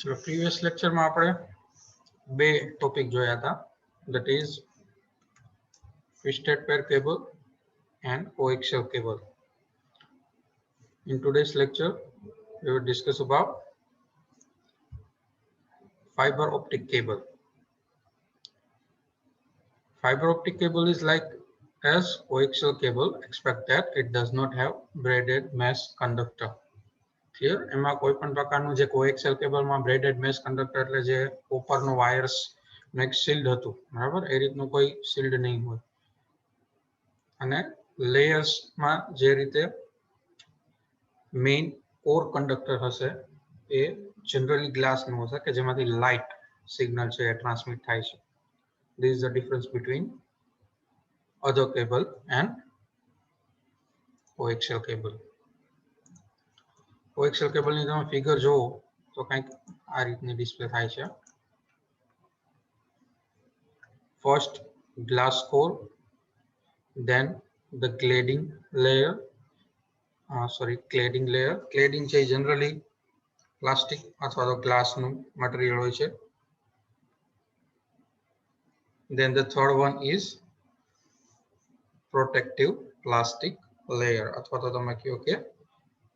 ચલો પ્રીવિયસ લેક્ચરમાં આપણે બે ટોપિક જોયા હતા, that is twisted pair cable and coaxial cable. In today's lecture we will discuss about fiber optic cable. Fiber optic cable is like as coaxial cable except that it does not have braided mesh conductor. Clear? એમાં કોઈ પણ પ્રકારનું જે coaxial કેબલમાં બ્રેડેડ mesh conductor એટલે જે કોપરનો wires નું એક શિલ્ડ હતું, બરાબર, એ રીતનું કોઈ શિલ્ડ નહીં હોય. અને લેયર્સમાં જે રીતે મેઇન કોર કંડક્ટર હશે એ જનરલી ગ્લાસનું હશે કે જેમાંથી લાઇટ સિગ્નલ છે એ ટ્રાન્સમિટ થાય છે. This is the difference between other cable and coaxial cable. Coaxial કેબલની તમે ફિગર જોવો તો કંઈક આ રીતની ડિસ્પ્લે થાય છે. First glass core, then the cladding layer, cladding layer. Cladding છે જનરલી પ્લાસ્ટિક અથવા તો ગ્લાસનું મટીરીયલ હોય છે. Then the third one is protective plastic layer અથવા તો તમે કહો કે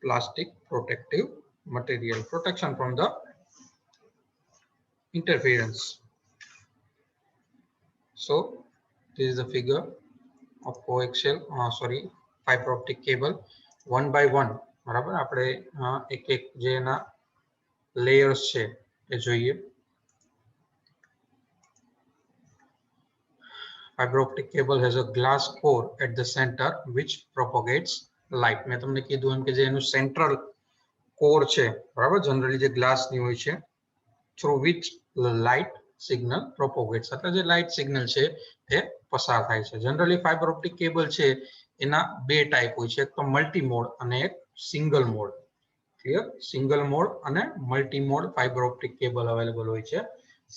plastic protective material, protection from the interference. So this is the figure of coaxial fiber optic cable one by one. બરાબર, આપણે એક એક જે એના લેયર્સ છે એ જોઈએ. Fiber optic cable has a glass core at the center which propagates light. મેં તમને કીધું એમ કે જે એનું સેન્ટ્રલ કોર છે, બરાબર, જનરલી જે ગ્લાસની હોય છે, through which the light signal propagates, એટલે જે લાઇટ સિગ્નલ છે એ પસાર થાય છે. જનરલી ફાઇબર ઓપ્ટિક કેબલ છે એના બે ટાઈપ હોય છે, એક તો મલ્ટી મોડ અને એક single mode. Clear? Single mode અને multi mode fibre optic cable available હોય છે.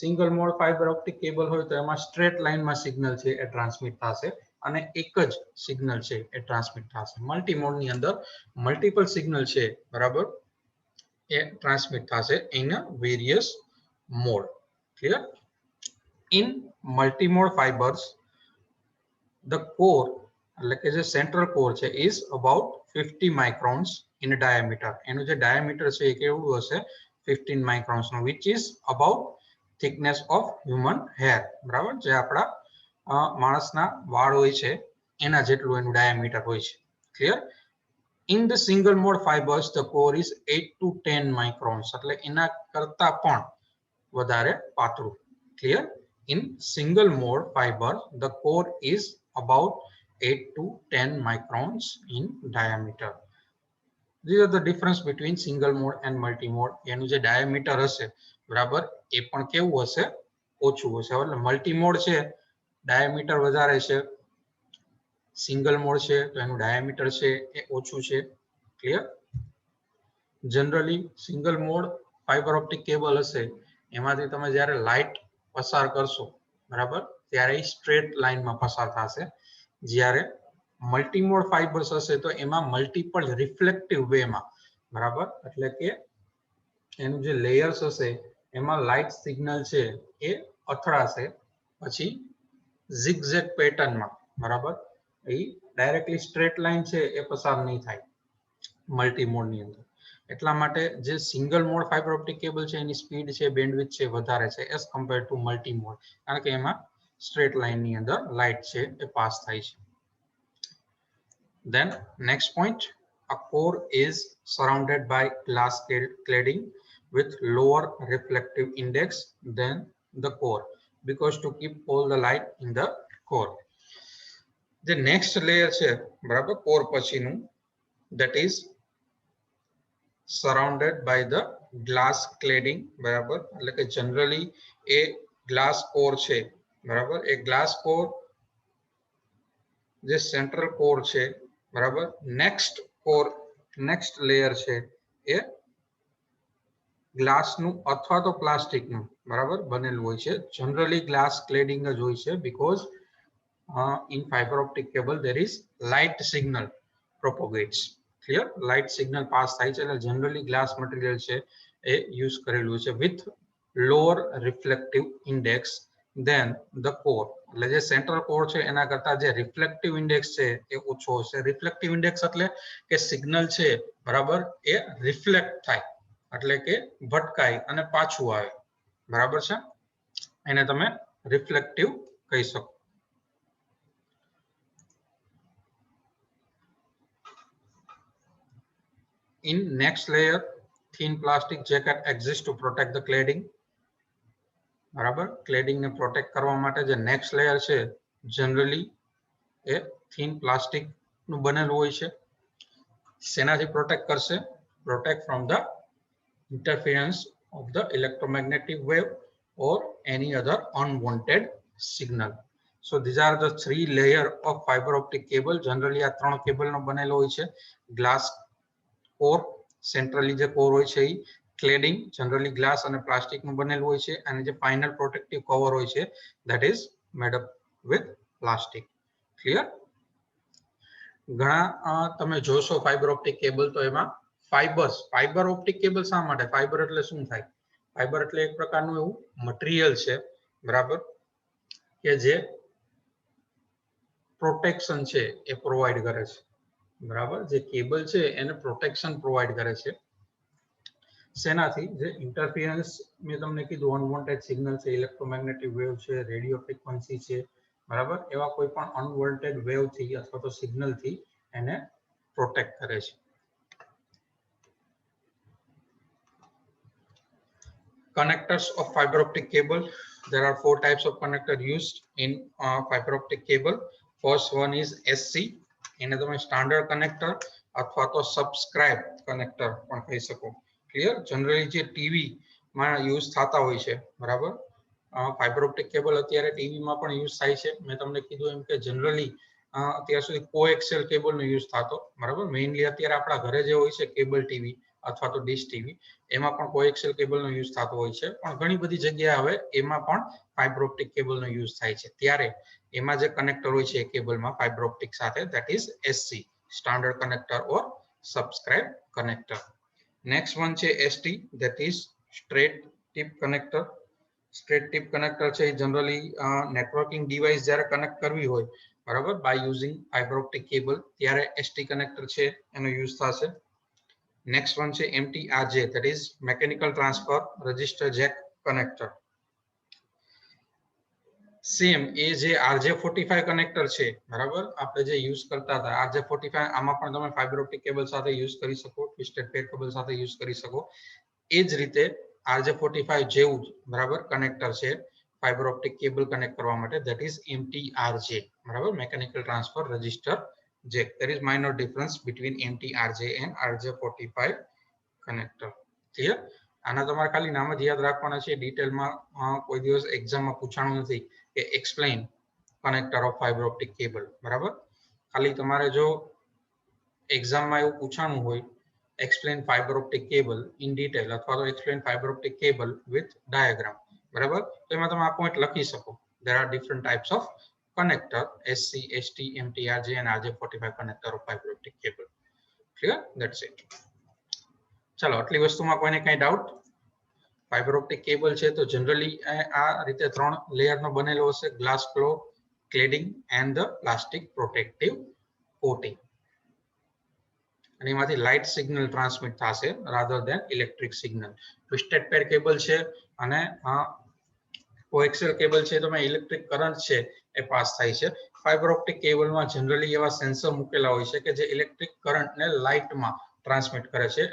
Single mode fibre optic cable હોય તો એમાં સ્ટ્રેટ લાઇનમાં સિગ્નલ છે એ ટ્રાન્સમિટ થશે અને એક જ સિગ્નલ છે એ ટ્રાન્સમિટ થશે. મલ્ટી મોડની અંદર મલ્ટિપલ સિગ્નલ છે, બરાબર, એ ટ્રાન્સમિટ થશે in various mode. Clear? In multi-mode fibers, the core, એટલે કે જે સેન્ટ્રલ કોર છે, is about 50 microns in diameter. એનું જે ડાયામીટર છે એ કેવું હશે? 15 microns નું, which is about thickness of human hair. બરાબર, જે આપણા માણસના વાળ હોય છે એના જેટલું એનું ડાયામીટર હોય છે. Clear? In the single mode fibers, the core is 8 to 10 microns, એટલે એના કરતા પણ વધારે પાતળું. Clear? In single mode fiber, the core is about 8 to 10 microns in diameter. These are the difference between single mode and multi mode. એનું જે diameter હશે, બરાબર, એ પણ કેવું હશે? ઓછું હશે. એટલે મલ્ટી મોડ છે diameter વધારે છે, સિંગલ મોડ છે તો એનું diameter છે એ ઓછું છે. Clear? Generally single mode fibre optic cable હશે એમાંથી તમે જ્યારે લાઇટ પસાર કરશો, બરાબર, ત્યારે સ્ટ્રેટ લાઇનમાં પસાર થશે. જ્યારે મલ્ટીમોડ ફાઇબર્સ હશે તો એમાં મલ્ટિપલ રિફ્લેક્ટિવ વેમાં, બરાબર, એટલે કે એનું જે લેયર્સ હશે એમાં લાઇટ સિગ્નલ છે એ અથડાશે, પછી ઝિગઝેગ પેટર્નમાં, બરાબર, એ ડાયરેક્ટલી સ્ટ્રેટ લાઇન છે એ પસાર નહીં થાય મલ્ટીમોડની અંદર. એટલા માટે જે single mode fibre optic cable છે એની સ્પીડ છે, બેન્ડવિડ્થ છે વધારે છે as compare two multi mode, કારણ કે એમાં સ્ટ્રેટ લાઇનની અંદર લાઇટ છે એ પાસ થાય છે. Then next point, a core is surrounded by glass cladding with lower reflective index than the core because to keep all the light in the core. The next layer છે, બરાબર, core પછીનું, that is surrounded by the glass cladding. બરાબર, એટલે કે generally એ glass core છે, બરાબર, એ glass core જે central core છે, બરાબર, નેક્સ્ટ લેયર છે એ ગ્લાસનું અથવા તો પ્લાસ્ટિકનું, બરાબર, બનેલું હોય છે. જનરલી ગ્લાસ ક્લેડિંગ જ હોય છે because in fiber optic cable there is light signal propagates. Clear? Light signal pass થાય છે એટલે જનરલી ગ્લાસ મટીરિયલ છે એ યુઝ કરેલું છે with lower reflective index than the core. એટલે જે સેન્ટ્રલ કોર છે એના કરતા જે રિફ્લેક્ટિવ ઇન્ડેક્સ છે એ ઓછો હશે. રિફ્લેક્ટિવ ઇન્ડેક્સ એટલે કે સિગ્નલ છે બરાબર એ રિફ્લેક્ટ થાય એટલે કે ભટકાય અને પાછું આવે બરાબર છે, એને તમે રિફ્લેક્ટિવ કહી શકો. In next layer, thin plastic jacket exists to protect the cladding. બરાબર, ક્લેડિંગ ને પ્રોટેક્ટ કરવા માટે જે નેક્સ્ટ લેયર છે જનરલી એ થિન પ્લાસ્ટિક નું બનેલું હોય છે. શેનાથી પ્રોટેક્ટ કરશે? Protect from the interference of the electromagnetic wave or any other unwanted signal. So these are the three layer of fiber optic cable. Generally આ ત્રણ કેબલ નો બનેલો હોય છે. ગ્લાસ કોર, સેન્ટ્રલી જે કોર હોય છે એ ક્લેડિંગ જનરલી ગ્લાસ અને plastic નું બનેલું હોય છે અને જે ફાઇનલ પ્રોટેક્ટિવ કવર હોય છે that is made up with plastic. Clear? ઘણા તમે જોશો ફાઇબર ઓપ્ટિક કેબલ તો એમાં ફાઇબર ઓપ્ટિક કેબલ શા માટે? ફાઇબર એટલે શું થાય? ફાઇબર એટલે એક પ્રકારનું એવું મટીરિયલ છે બરાબર કે જે પ્રોટેક્શન છે એ પ્રોવાઈડ કરે છે બરાબર. જે કેબલ છે એને પ્રોટેક્શન પ્રોવાઈડ કરે છે શેનાથી? જે ઇન્ટરફિયરન્સ મેં તમને કીધું અનવોન્ટેડ સિગ્નલ છે, ઇલેક્ટ્રોમેગ્નેટિક વેવ છે, રેડિયો ફ્રીક્વન્સી છે બરાબર, એવા કોઈ પણ અનવોન્ટેડ વેવ થી અથવા તો સિગ્નલ થી એને પ્રોટેક્ટ કરે છે. Connectors of fiber optic cable. There are 4 types of connector used in fiber optic cable. First one is SC. એને તમે સ્ટાન્ડર્ડ કનેક્ટર અથવા તો સબસ્ક્રાઇબ કનેક્ટર પણ કહી શકો. ક્લિયર? જનરલી જે ટીવી માં યુઝ થતા હોય છે બરાબર, ફાઇબર ઓપ્ટિક કેબલ અત્યારે ટીવી માં પણ યુઝ થાય છે. મેં તમને કીધું એમ કે જનરલી અત્યાર સુધી કોએક્સિયલ કેબલ નો યુઝ થતો બરાબર. મેઇનલી અત્યારે આપણા ઘરે જે હોય છે કેબલ ટીવી અથવા તો ડિશ ટીવી એમાં પણ કોએક્સિયલ કેબલ નો યુઝ થતો હોય છે, પણ ઘણી બધી જગ્યાએ હવે એમાં પણ ફાઇબર ઓપ્ટિક કેબલ નો યુઝ થાય છે. ત્યારે એમાં જે કનેક્ટર હોય છે કેબલમાં ફાઇબર ઓપ્ટિક સાથે that is SC, standard connector or subscribe connector. Next one છે ST, that is straight tip connector. Straight tip connector છે જનરલી નેટવર્કિંગ ડિવાઇસ જ્યારે કનેક્ટ કરવી હોય બરાબર by using fibre optic cable ત્યારે ST કનેક્ટર છે એનો યુઝ થશે. Next one છે MTRJ, that is mechanical transfer register jack connector. Same એ જે RJ45 કનેક્ટર છે બરાબર, આપણે જે યુઝ કરતા હતા RJ45, આમાં પણ તમે ફાઇબર ઓપ્ટિક કેબલ સાથે યુઝ કરી શકો, ટ્વિસ્ટેડ પેર કેબલ સાથે યુઝ કરી શકો. એ જ રીતે RJ45 જેવું જ બરાબર કનેક્ટર છે ફાઇબર ઓપ્ટિક કેબલ કનેક્ટ કરવા માટે, that is MTRJ બરાબર, mechanical transfer register jack. There is minor difference between MTRJ and RJ45 connector. Clear? આના તમારે ખાલી નામ જ યાદ રાખવાના છે, ડિટેલમાં કોઈ દિવસ એક્ઝામમાં પૂછાણું નથી કે explain connector of fibre optic cable બરાબર. ખાલી તમારે જો એક્ઝામમાં એવું પૂછાણું હોય explain fibre optic cable in detail અથવા તો explain fibre optic cable with diagram બરાબર, તો એમાં તમે આ પોઈન્ટ લખી શકો. There are different types of connector SC, ST, MTRJ and RJ45 connector of fiber optic cable. Clear? That's it. ચાલો આટલી વસ્તુમાં કોઈને કઈ ડાઉટ? ફાઇબર ઓપ્ટિક કેબલ છે તો જનરલી આ રીતે 3 લેયર નો બનેલો હશે, glass floor, cladding and the plastic protective coating. અને એમાંથી લાઇટ સિગ્નલ ટ્રાન્સમિટ થશે rather than electric signal. Twisted pair cable છે અને કોએક્સિયલ કેબલ છે તો ઇલેક્ટ્રિક કરંટ છે એ પાસ થાય છે. ફાઇબર ઓપ્ટિક કેબલમાં જનરલી એવા સેન્સર મૂકેલા હોય છે કે જે ઇલેક્ટ્રિક કરંટને લાઇટમાં transmit કરે છે.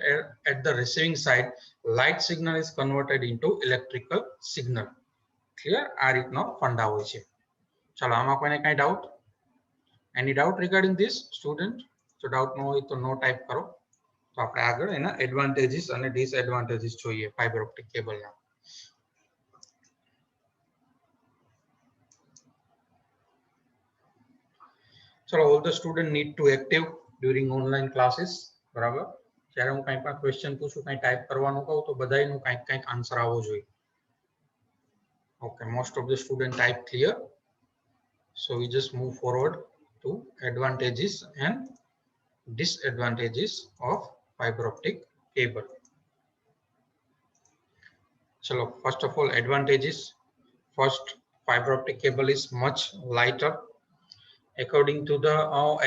At the receiving side light signal is converted into electrical signal. Clear? આ રીતનો ફંડા હોય છે. ચાલો આમાં કોઈને કઈ doubt? Any doubt regarding this student? જો ડાઉટ ન હોય તો નો ટાઈપ કરો. તો આપણે આગળ એના એડવાન્ટેજીસ અને ડિસએડવાન્ટેજીસ જોઈએ ફાઇબર ઓપ્ટિક કેબલના. ચલો all the student need to active during online classes બરાબર. જ્યારે હું કંઈ પણ ક્વેશ્ચન પૂછું કંઈ ટાઈપ કરવાનું કહું તો બધાયનું કંઈક આન્સર આવવો જોઈએ. Okay, most of the student type clear, so we just move forward to advantages and disadvantages of fiber optic cable. ચલો first of all advantages. First, fiber optic cable is much lighter. According to the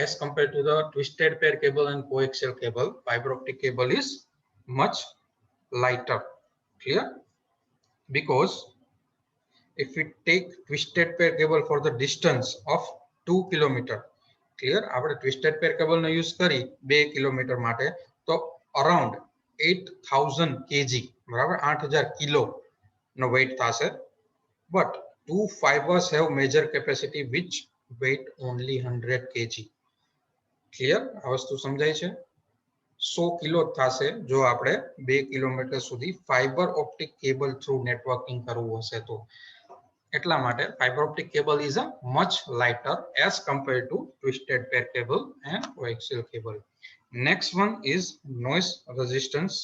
as compared to the twisted pair cable and coaxial cable, fiber optic cable is much lighter. Clear? Because if we take twisted pair cable for the distance of 2 kilometer, clear, આપણે twisted pair cable નો use કરી 2 kilometre માટે તો around 8000 kg, બરાબર, 8000 kilo નો weight થશે. But two fibers have major capacity which weight only 100 kg. Clear? આ વસ્તુ સમજાય છે? 100 કિલો થશે જો આપણે 2 કિલોમીટર સુધી fibre optic cable through networking કરવું હશે તો. એટલા માટે fiber optic cable is a much lighter as compared to twisted pair cable and coaxial cable. Next one is noise resistance.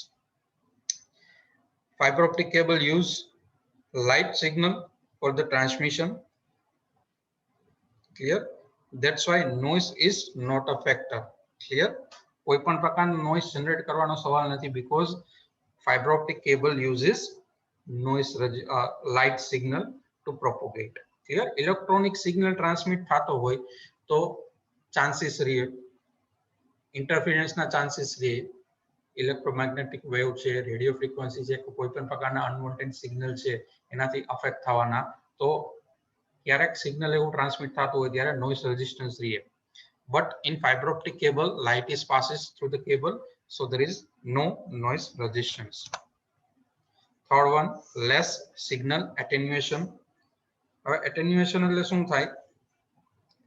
Fiber optic cable use light signal for the transmission. Clear? That's why noise is not a factor. Clear? કોઈ પણ પ્રકારનો noise generate કરવાનો સવાલ નથી because fiber optic cable uses noise light signal to propagate. Clear? Electronic signal transmit થતો હોય તો chances રહે, interference ના chances રહે, ઇલેક્ટ્રોમેગ્નેટિક વેવ છે, રેડિયો ફ્રીક્વન્સી છે, કોઈ પણ પ્રકારના અનવોન્ટેડ સિગ્નલ છે એનાથી અફેક્ટ થવાના, તો ક્યારેક સિગ્નલ એવું ટ્રાન્સમિટ થતું હોય ત્યારે નોઇઝ રેઝિસ્ટન્સ રહે. But in fiber optic cable, light is passes through the cable, so there is no noise resistance. Third one, less signal attenuation. Attenuation એટલે શું થાય?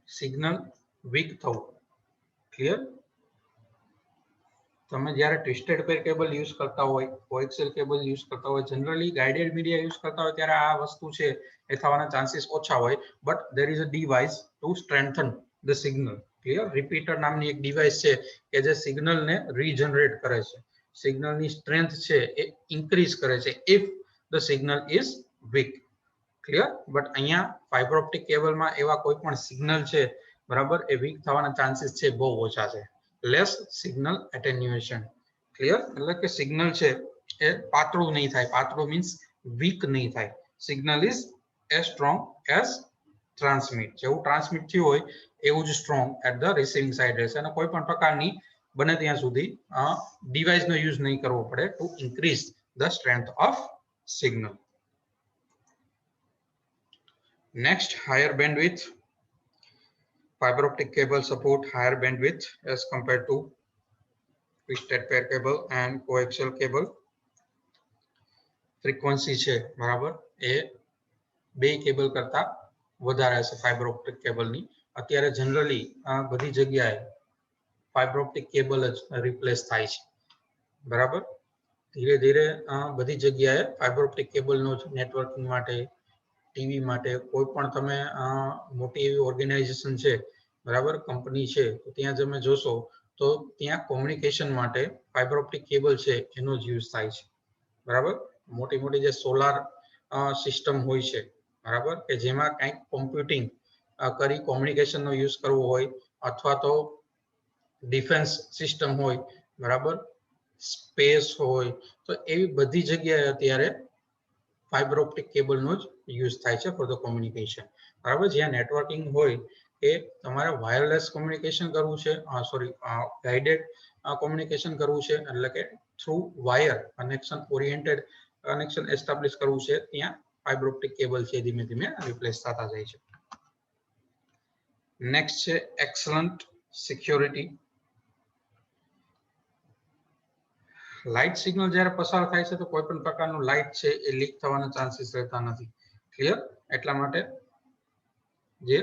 સિગ્નલ વીક થવું. ક્લિયર? તમે જ્યારે ટ્વિસ્ટેડ પેર કેબલ યુઝ કરતા હોય, coaxial cable use કરતા હોય, જનરલી ગાઇડેડ મીડિયા યુઝ કરતા હોય ત્યારે આ વસ્તુ છે એ થવાના ચાન્સીસ ઓછા હોય. But there is a device to strengthen the signal. Clear? Repeater નામની એક ડિવાઇસ છે કે જે સિગ્નલને રીજનરેટ કરે છે, સિગ્નલની સ્ટ્રેન્થ છે એ ઇન્ક્રીઝ કરે છે if the signal is weak. Clear? But અહીંયા ફાઇબર ઓપ્ટિક કેબલમાં એવા કોઈ પણ સિગ્નલ છે, બરાબર, એ વીક થવાના ચાન્સીસ છે બહુ ઓછા છે. Less signal attenuation. ક્લિયર? એટલે કે સિગ્નલ છે એ પાતળું નહીં થાય. પાતળું મીન્સ વીક નહીં થાય. Signal is as strong as transmit. જેવું ટ્રાન્સમિટ થયું હોય એવું જ strong at the receiving side રહેશે. અને કોઈ પણ પ્રકારની બને ત્યાં સુધી ડિવાઇસનો યુઝ નહીં કરવો પડે two increase the strength of signal. Next, higher bandwidth. Fiber optic cable support higher bandwidth as compared to twisted pair cable and coaxial cable. Frequency છે, બરાબર, એ બે કેબલ કરતા વધારે છે ફાઇબર ઓપ્ટિક કેબલની. અત્યારે જનરલી બધી જગ્યાએ ફાઇબર ઓપ્ટિક કેબલ જ રિપ્લેસ થાય છે, બરાબર. ધીરે ધીરે બધી જગ્યાએ ફાઇબર ઓપ્ટિક કેબલનો જ નેટવર્કિંગ માટે, ટીવી માટે, કોઈ પણ તમે મોટી એવી ઓર્ગેનાઇઝેશન છે, બરાબર, કંપની છે, તો ત્યાં તમે જોશો તો ત્યાં કોમ્યુનિકેશન માટે ફાઇબર ઓપ્ટિક કેબલ છે એનો જ યુઝ થાય છે, બરાબર. મોટી મોટી જે સોલાર સિસ્ટમ હોય છે, બરાબર, કે જેમાં કંઈક કોમ્પ્યુટિંગ કરી કોમ્યુનિકેશનનો યુઝ કરવો હોય, અથવા તો ડિફેન્સ સિસ્ટમ હોય, બરાબર, સ્પેસ હોય, તો એવી બધી જગ્યાએ અત્યારે ફાઇબર ઓપ્ટિક કેબલનો જ યુઝ થાય છે ફોર ધ કોમ્યુનિકેશન, બરાબર. જ્યાં નેટવર્કિંગ હોય એ તમારે વાયરલેસ કોમ્યુનિકેશન કરવું છે, સોરી, ગાઇડેડ કોમ્યુનિકેશન કરવું છે, એટલે કે through wire connection oriented connection establish કરવું છે, ત્યાં ફાઇબર ઓપ્ટિક કેબલ છે ધીમે ધીમે રિપ્લેસ થતા જાય છે. નેક્સ્ટ છે એક્સલન્ટ સિક્યોરિટી. લાઇટ સિગ્નલ જ્યારે પસાર થાય છે તો કોઈ પણ પ્રકારનું લાઇટ છે એ લીક થવાના ચાન્સીસ રહેતા નથી. ક્લિયર? એટલા માટે જે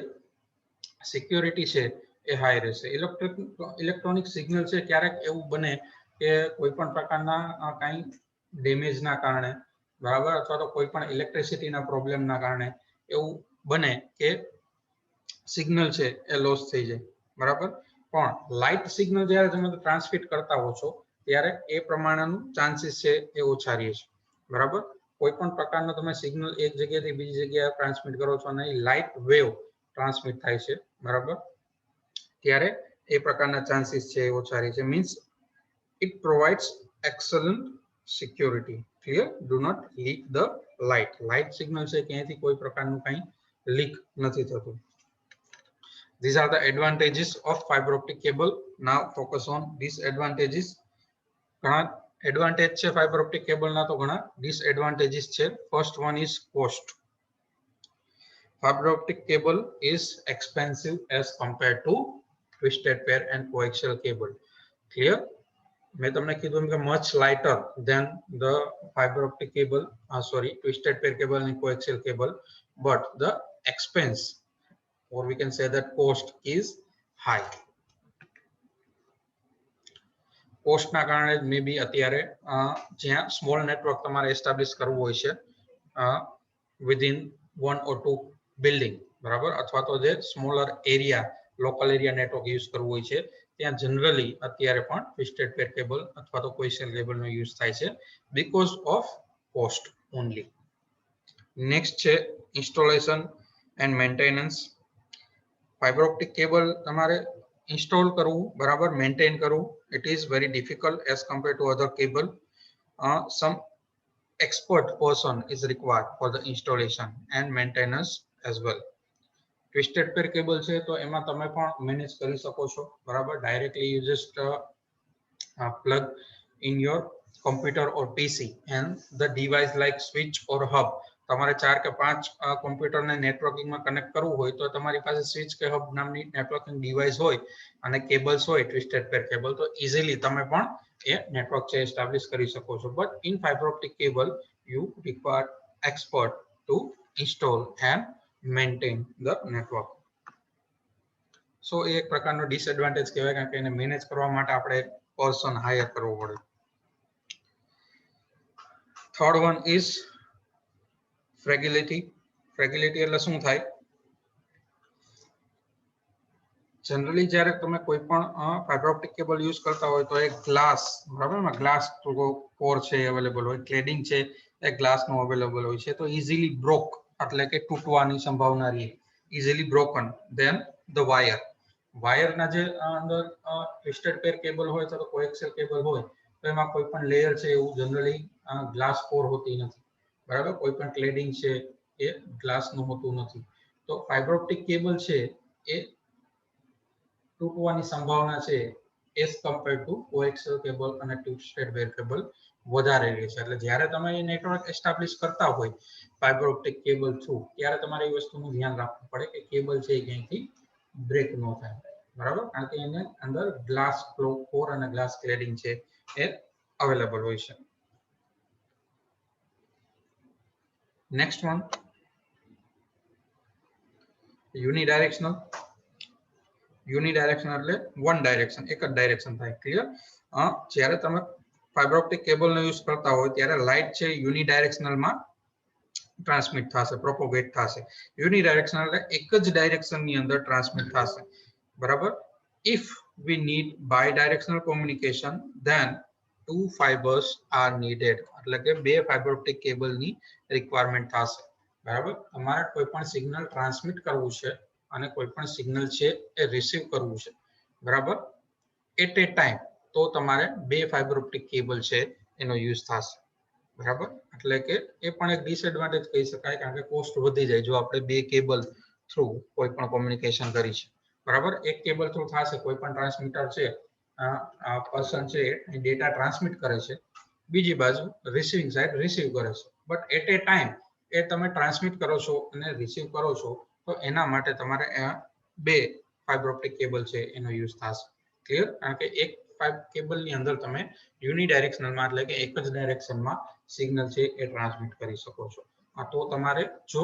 સિક્યોરિટી છે એ હાઈ રહેશે. ઇલેક્ટ્રોનિક સિગ્નલ છે ક્યારેક એવું બને કે કોઈ પણ પ્રકારના કાંઈ ડેમેજના કારણે, બરાબર, અથવા તો કોઈ પણ ઇલેક્ટ્રિસિટીના પ્રોબ્લેમના કારણે એવું બને કે સિગ્નલ છે એ લોસ થઈ જાય, બરાબર. પણ લાઇટ સિગ્નલ જ્યારે તમે ટ્રાન્સમિટ કરતા હો છો ત્યારે એ પ્રમાણેનું ચાન્સીસ છે એ ઓછા રહે છે, બરાબર. કોઈ પણ પ્રકારનો તમે સિગ્નલ એક જગ્યાએથી બીજી જગ્યાએ ટ્રાન્સમિટ કરો છો અને લાઇટ વેવ ટ્રાન્સમિટ થાય છે, બરાબર, ત્યારે એ પ્રકારના ચાન્સીસ છે એ ઓછા રહે છે. Means it provides excellent security. Clear? Do not leak the light signal છે ક્યાંયથી કોઈ પ્રકારનું કંઈ લીક નથી થતું. These are the advantages of fiber optic cable. Now focus on disadvantages. ઘણા એડવાન્ટેજ છે ફાઇબર ઓપ્ટિક કેબલના, તો ઘણા ડિસએડવાન્ટેજીસ છે. First one is cost. Fiber optic cable is expensive as compared to twisted pair and coaxial cable. Clear? મેં તમને કીધું કે much lighter than the fiber optic cable, twisted pair cable and coaxial cable, but the expense, or we can say that cost, is high. કોસ્ટના કારણે મે બી અત્યારે જ્યાં small network તમારે establish કરવું હોય છે વિધિન 1 or 2 બિલ્ડિંગ, બરાબર, અથવા તો જે smaller area, local area network use કરવું હોય છે, ત્યાં જનરલી અત્યારે પણ ટ્વિસ્ટેડ પેર કેબલ અથવા તો કોએક્સિયલ કેબલનો યુઝ થાય છે because of cost only. Next છે installation and maintenance. Fibre optic cable તમારે ઇન્સ્ટોલ કરવું, બરાબર, મેન્ટેન કરવું, it is very difficult as compared to other cable. Some expert person is required for the installation and maintenance as well. Twisted pair cable છે તો એમાં તમે પણ manage કરી શકો છો, બરાબર. Directly you just plug in your computer or PC and the device like switch or hub. તમારે 4 કે 5 કોમ્પ્યુટરને નેટવર્કિંગમાં કનેક્ટ કરવું હોય તો તમારી પાસે સ્વિચ કે હબ નામની નેટવર્કિંગ ડિવાઇસ હોય અને કેબલ્સ હોય ટ્વિસ્ટેડ પેર કેબલ, તો ઇઝીલી તમે પણ એ નેટવર્ક છે એસ્ટાબ્લિશ કરી શકો છો. But in fibre optic cable you require expert to install and maintain the network. So એ એક પ્રકારનો ડિસએડવાન્ટેજ કહેવાય, કારણ કે એને મેનેજ કરવા માટે આપણે પર્સન હાયર કરવો પડે. Third one is fragility. Fragility એટલે શું થાય? જનરલી જ્યારે તમે કોઈ પણ ફાઇબર ઓપ્ટિક કેબલ યુઝ કરતા હોય તો એક ગ્લાસ, બરાબર, ગ્લાસ કોર છે અવેલેબલ હોય, ક્લેડિંગ છે એ ગ્લાસનું અવેલેબલ હોય છે, તો ઇઝીલી બ્રોક એટલે કે તૂટવાની સંભાવના રહે, ઇઝીલી બ્રોકન. ધેન ધ વાયરના જે અંદર ટ્વિસ્ટેડ પેર કેબલ હોય તો કોએક્સિયલ કેબલ હોય તો એમાં કોઈ પણ લેયર છે એવું જનરલી ગ્લાસ કોર હોતી નથી, બરાબર. કોઈ પણ ક્લેડિંગ છે એ ગ્લાસનું હોતું નથી. તો ફાઇબર ઓપ્ટિક કેબલ છે એ તૂટવાની સંભાવના છે as compared to coaxial cable અને ટ્વિસ્ટેડ પેર કેબલ વધારે રહે છે. એટલે જ્યારે તમે એ નેટવર્ક એસ્ટાબ્લિશ કરતા હોય ફાઇબર ઓપ્ટિક કેબલ થ્રુ, ત્યારે તમારે એ વસ્તુનું ધ્યાન રાખવું પડે કે કેબલ છે એ ક્યાંયથી બ્રેક ન થાય, બરાબર, કારણ કે એને અંદર ગ્લાસ કોર અને ગ્લાસ ક્લેડિંગ છે એ અવેલેબલ હોય છે. Next one, unidirectional. યુનિડાયરેક્શન એટલે વન ડાયરેક્શન, એક જ ડાયરેક્શન થાય. ક્લિયર? જ્યારે તમે ફાઇબર ઓપ્ટિક કેબલનો યુઝ કરતા હોય ત્યારે લાઇટ છે યુનિડાયરેક્શનલમાં ટ્રાન્સમિટ થશે, પ્રોપોગેટ થશે. યુનિડાયરેક્શનલ એટલે એક જ ડાયરેક્શનની અંદર ટ્રાન્સમિટ થશે, બરાબર. If we need bidirectional communication then 2 fibers are needed, એટલે કે 2 ફાઇબર ઓપ્ટિક કેબલની રિક્વાયરમેન્ટ થશે, બરાબર. તમારે કોઈ પણ સિગ્નલ ટ્રાન્સમિટ કરવું છે અને કોઈ પણ સિગ્નલ છે એ રિસીવ કરવું છે, બરાબર, એટ એ ટાઈમ, તો તમારે 2 ફાઇબર ઓપ્ટિક કેબલ છે એનો યુઝ થશે, બરાબર. એટલે કે એ પણ એક ડિસએડવાન્ટેજ કહી શકાય, કારણ કે કોસ્ટ વધી જાય જો આપણે 2 કેબલ થ્રુ કોઈ પણ કોમ્યુનિકેશન કરી છે, બરાબર. એક કેબલ થ્રુ થશે, કોઈ પણ ટ્રાન્સમીટર છે પર્સન છે એ ડેટા ટ્રાન્સમિટ કરે છે, બીજી બાજુ રિસીવિંગ સાઇડ રિસીવ કરે છે, બટ એટ એ ટાઈમ એ તમે ટ્રાન્સમિટ કરો છો અને રિસીવ કરો છો તો એના માટે તમારે 2 ફાઇબર ઓપ્ટિક કેબલ છે એનો યુઝ થશે. ક્લિયર? કારણ કે એક કેબલની અંદર તમે યુનિડાયરેક્શનલમાં એટલે કે એક જ ડાયરેક્શનમાં સિગ્નલ છે એ ટ્રાન્સમિટ કરી શકો છો. તો તમારે જો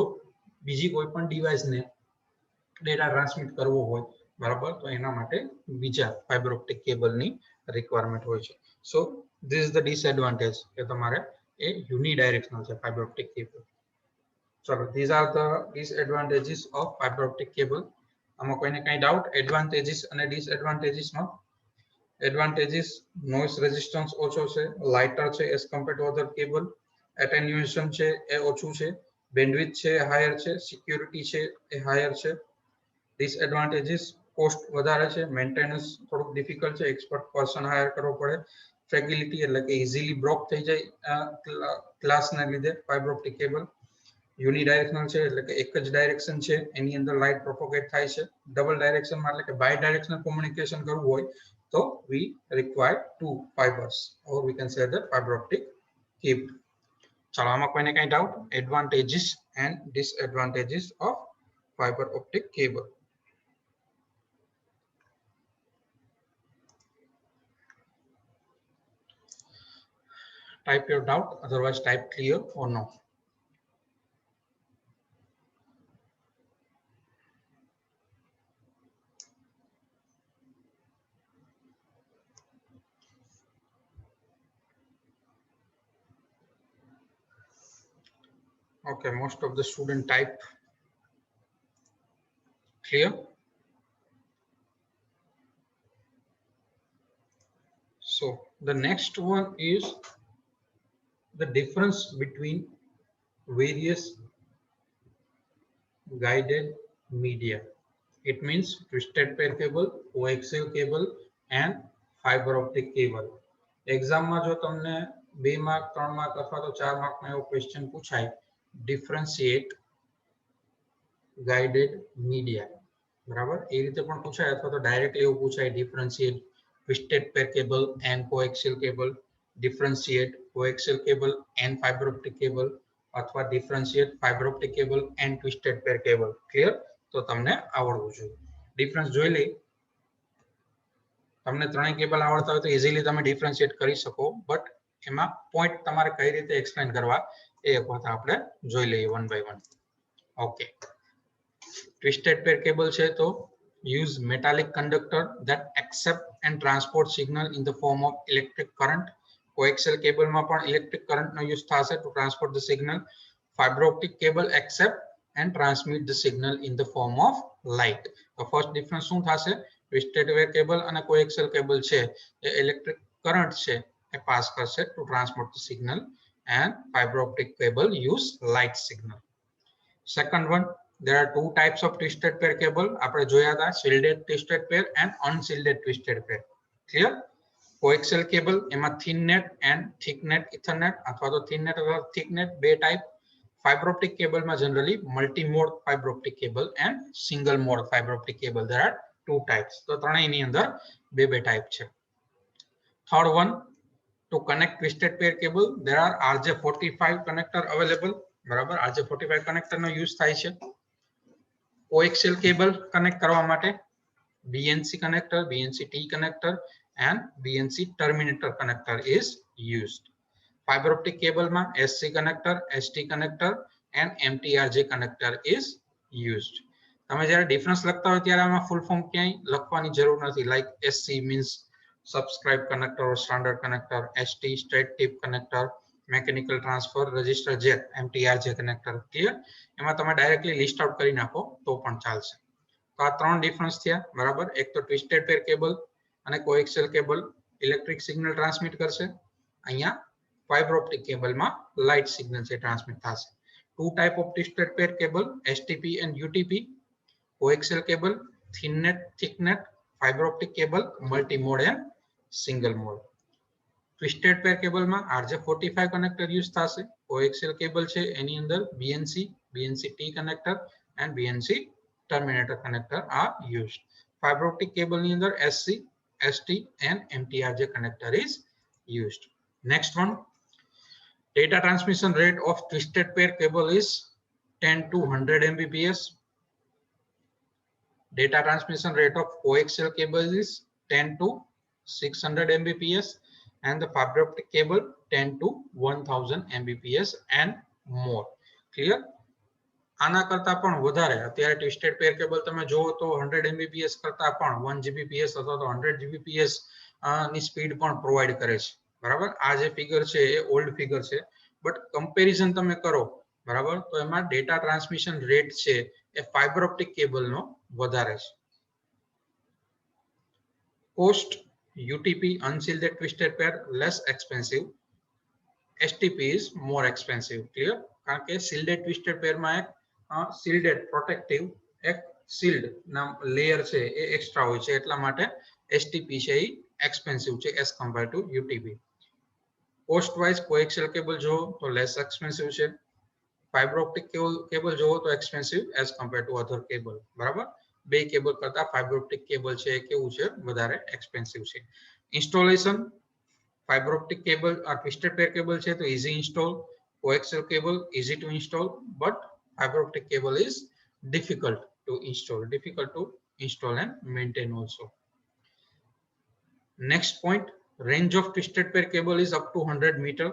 બીજી કોઈ પણ ડિવાઇસને ડેટા ટ્રાન્સમિટ કરવો હોય, બરાબર, તો એના માટે બીજા ફાઇબર ઓપ્ટિક કેબલની રિક્વાયરમેન્ટ હોય છે. So this is the disadvantage કે તમારે એ યુનિડાયરેક્શનલ છે ફાઇબર ઓપ્ટિક કેબલ. ચલો, these are the disadvantages of fiber optic cable. આમાં કોઈને કઈ ડાઉટ એડવાન્ટેજીસ અને ડિસએડવાન્ટેજીસમાં? એડવાન્ટેજીસ, નોઇઝ રેઝિસ્ટન્સ ઓછો છે, લાઇટર છે as compared to other cable, attenuation છે એ ઓછું છે, બેન્ડવિડ્થ છે હાયર છે, સિક્યુરિટી છે એ હાયર છે. ડિસએડવાન્ટેજીસ, કોસ્ટ વધારે છે, મેન્ટેનન્સ થોડુંક ડિફિકલ્ટ છે, એક્સપર્ટ પર્સન હાયર કરવો પડે, ફ્રેગિલિટી એટલે કે ઇઝીલી બ્રોક થઈ જાય ગ્લાસના લીધે ફાઇબર ઓપ્ટિક કેબલ. યુનિડાયરેક્શનલ છે એટલે કે એક જ ડાયરેક્શન છે એની અંદર લાઇટ પ્રોપોગેટ થાય છે. ડબલ ડાયરેક્શનમાં એટલે કે બાય ડાયરેક્શનલ કોમ્યુનિકેશન કરવું હોય તો we require two fibres or we can say the fibre optic cable. ચાલો આમાં કોઈને કઈ doubt? Advantages and disadvantages of fibre optic cable. Type your doubt, otherwise type clear or no. Okay, most of the student type clear. So the next one is the difference between various guided media. It means twisted pair cable, coaxial cable and fiber optic cable. Exam માં જો તમને 2 mark 3 mark અથવા તો 4 mark માં એવો question પૂછાય, differentiate guided media, બરાબર? એ રીતે પણ પૂછાય અથવા તો ડાયરેક્ટલી એવું પૂછાય, differentiate twisted pair cable and coaxial cable, differentiate coaxial cable and fiber optic cable, અથવા differentiate fiber optic cable and twisted pair cable. Clear? તો તમને આવડવું જોઈએ. ડિફરન્સ જોઈ લઈ. તમને ત્રણેય કેબલ આવડતા હોય તો ઇઝીલી તમે ડિફરન્શિએટ કરી શકો, બટ એમાં પોઈન્ટ તમારે કઈ રીતે એક્સપ્લેન કરવા એ એક વખત આપણે જોઈ લઈએ one by one. Okay, twisted pair cable છે તો use metallic conductor that accept and transport signal in the form of electric current. Coaxial cable માં પણ electric current નો use થશે to transport the signal. Fiber optic cable accept and transmit the signal in the form of light. તો first difference શું થશે? twisted pair cable અને coaxial cable છે એ electric current છે એ pass કરશે to transport the signal, and fiber optic cable use light signal. Second one, there are two types of twisted pair cable. આપણે જોયા હતા shielded twisted pair and unshielded twisted pair. Clear? Coaxial cable એમાં thin net and thick net ethernet અથવા તો thin net અથવા thick net બે type. Fiber optic cable માં generally multi mode fiber optic cable and single mode fiber optic cable. There are two types. તો ત્રણેયની અંદર બે type છે. Third one, to connect twisted pair cable there are RJ45 connector available. બરાબર, RJ45 connector નો use થાય છે. Coaxial cable connect કરવા માટે BNC connector, BNC T connector and BNC terminator connector is used. Fiber optic cable માં SC connector, ST connector and MTRJ connector is used. તમે જ્યારે difference લખતા હોય ત્યારે આમાં ફૂલ ફોર્મ ક્યાંય લખવાની જરૂર નથી. Like SC means subscribe connector or standard connector, ST straight tip connector, mechanical transfer resistor jet, MTRJ connector. Clear? એમાં તમે ડાયરેક્ટલી લિસ્ટ આઉટ કરી નાખો તો પણ ચાલશે. તો આ ત્રણ ડિફરન્સ થયા, બરાબર? એક તો ટ્વિસ્ટેડ પેર કેબલ અને coaxial cable electric signal transmit કરશે. અહીંયા fiber optic cable માં light signal છે ટ્રાન્સમિટ થશે. Two type of twisted pair cable, STP and UTP. Coaxial cable, thin net, thick net. Fiber optic cable, multi mode and single mode. Twisted pair cable માં RJ45 connector use થશે. Coaxial cable છે એની અંદર BNC, BNC T connector and BNC terminator connector are used. Fiber optic cable ની અંદર SC, ST and MTRJ connector is used. Next one, data transmission rate of twisted pair cable is 10 to 100 Mbps. Data transmission rate of coaxial cable is 10 to 600 Mbps and the fiber optic cable 10 to 1000 Mbps and more. Clear? આના કરતા પણ વધારે અત્યારે twisted pair cable તમે જોવો તો 100 Mbps કરતા પણ 1 Gbps અથવા તો 100 Gbps ની સ્પીડ પણ પ્રોવાઈડ કરે છે. બરાબર, આ જે ફિગર છે એ ઓલ્ડ ફિગર છે, બટ કમ્પેરિઝન તમે કરો, બરાબર, તો એમાં ડેટા ટ્રાન્સમિશન રેટ છે એ ફાઇબર ઓપ્ટિક કેબલ નો વધારે છે. Cost, UTP unshielded twisted pair less expensive, STP is more expensive. Clear? કારણ કે shielded twisted pair માં એક shielded protective એક shield ના લેયર છે એ એક્સ્ટ્રા હોય છે, એટલા માટે STP છે એ एक्सपेन्सिव છે as compare to UTP. Cost wise coaxial cable જો તો લેસ એક્સપેન્સિવ છે. ફાઇબર ઓપ્ટિક કેબલ જોવો તો expensive as compare to other cable. બરાબર, બે કેબલ કરતા ફાઇબર ઓપ્ટિક કેબલ છે કેવું છે, વધારે એક્સપેન્સિવ છે. Installation, fiber optic cable or twisted pair cable છે તો easy install, coaxial cable easy to install, but fiber optic cable is difficult to install and maintain also. Next point, range of twisted pair cable is up to 100 meter.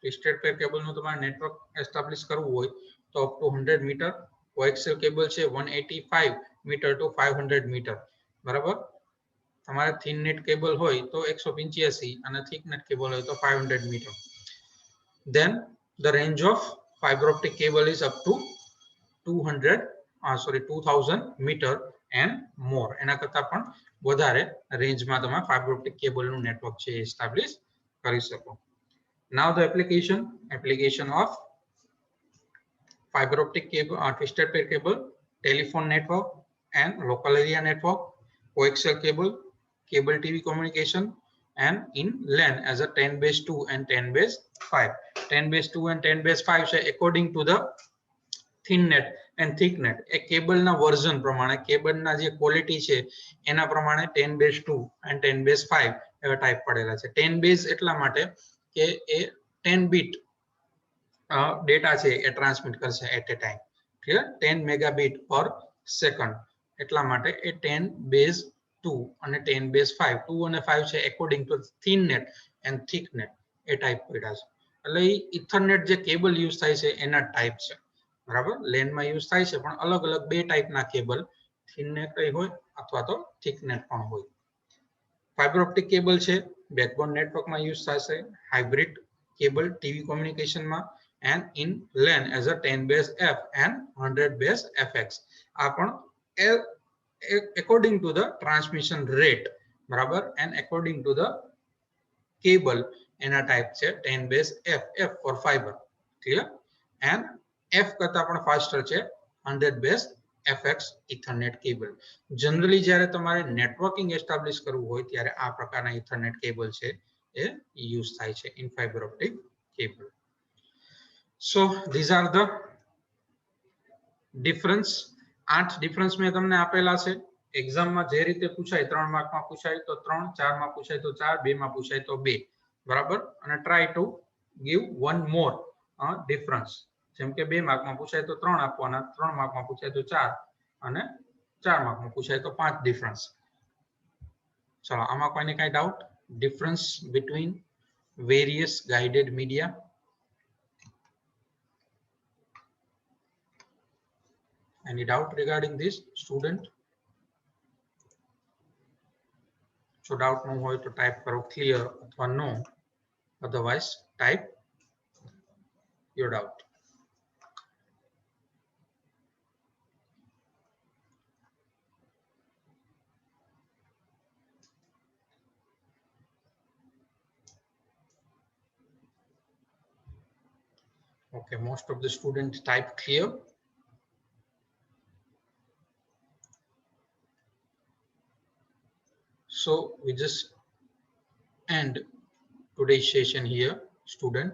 twisted pair cable નું તમારે network establish કરવું હોય તો up to 100 meter. coaxial cable છે 185 meter to 500 meter. બરાબર, તમારે thin net cable હોય તો 185 અને થિક નેટ કેબલ હોય તો 500 metre. then the range of fiber optic cable is up to 2000 meter and more. એના કરતા પણ વધારે રેન્જમાં તમે ફાઇબર ઓપ્ટિક કેબલનું નેટવર્ક છે એસ્ટાબ્લિશ કરી શકો. now the application of fiber optic cable, twisted pair cable, telephone network and local area network, coaxial cable, cable TV communication, and in LAN as a 10/2 and 10/5. 10/2 and 10/5 છે according to the thin net and thick net. એ કેબલના version પ્રમાણે, કેબલના જે quality છે એના પ્રમાણે 10/2 and 10/5 એવા type પડેલા છે. 10 બેઝ એટલા માટે કે એ 10 બીટ ડેટા છે એ ટ્રાન્સમિટ કરશે એટ એ ટાઈમ. ક્લિયર, 10 મેગાબીટ પર સેકન્ડ, એટલા માટે એ 10/2 અને 10/5, 2 અને 5 છે according to thin net and thick net એ ટાઈપ પડ્યા છે. એટલે ઇથરનેટ જે કેબલ યુઝ થાય છે એના ટાઈપ છે. બરાબર, લેનમાં યુઝ થાય છે પણ અલગ અલગ બે ટાઈપના કેબલ, થિન નેટ હોય અથવા તો થિક નેટ પણ હોય. ફાઇબર ઓપ્ટિક કેબલ છે બેકબોન નેટવર્કમાં યુઝ થશે, હાઇબ્રિડ કેબલ ટીવી કોમ્યુનિકેશનમાં, and in LAN as a 10/f and 100/fx. આ પણ according to the transmission rate, બરાબર, and according to the cable એના ટાઈપ છે 10/f, f for fiber. clear, and f કરતા પણ ફાસ્ટર છે 100/fx ઇથરનેટ કેબલ. જનરલી જ્યારે તમારે નેટવર્કિંગ એસ્ટાબ્લિશ કરવું હોય ત્યારે આ પ્રકારના ઇથરનેટ કેબલ છે એ યુઝ થાય છે in fibre optic cable. So these are the difference. 8 difference મેં તમને આપેલા છે. એક્ઝામમાં જે રીતે પૂછાય 3 માર્કમાં પૂછાય તો 3, 4 માં પૂછાય તો 4, 2 માં પૂછાય તો 2. બરાબર, અને try to give one more difference. જેમ કે 2 માર્કમાં પૂછાય તો 3 આપવાના, 3 માર્કમાં પૂછાય તો 4 અને 4 માર્કમાં પૂછાય તો 5 ડિફરન્સ. ચલો, આમાં કોઈને કાંઈ doubt? Difference between various guided media. Any doubt regarding this, student? So doubt no હોય તો type કરો clear અથવા no, otherwise type your doubt. Okay, most of the students type clear. So we just end today's session here, student.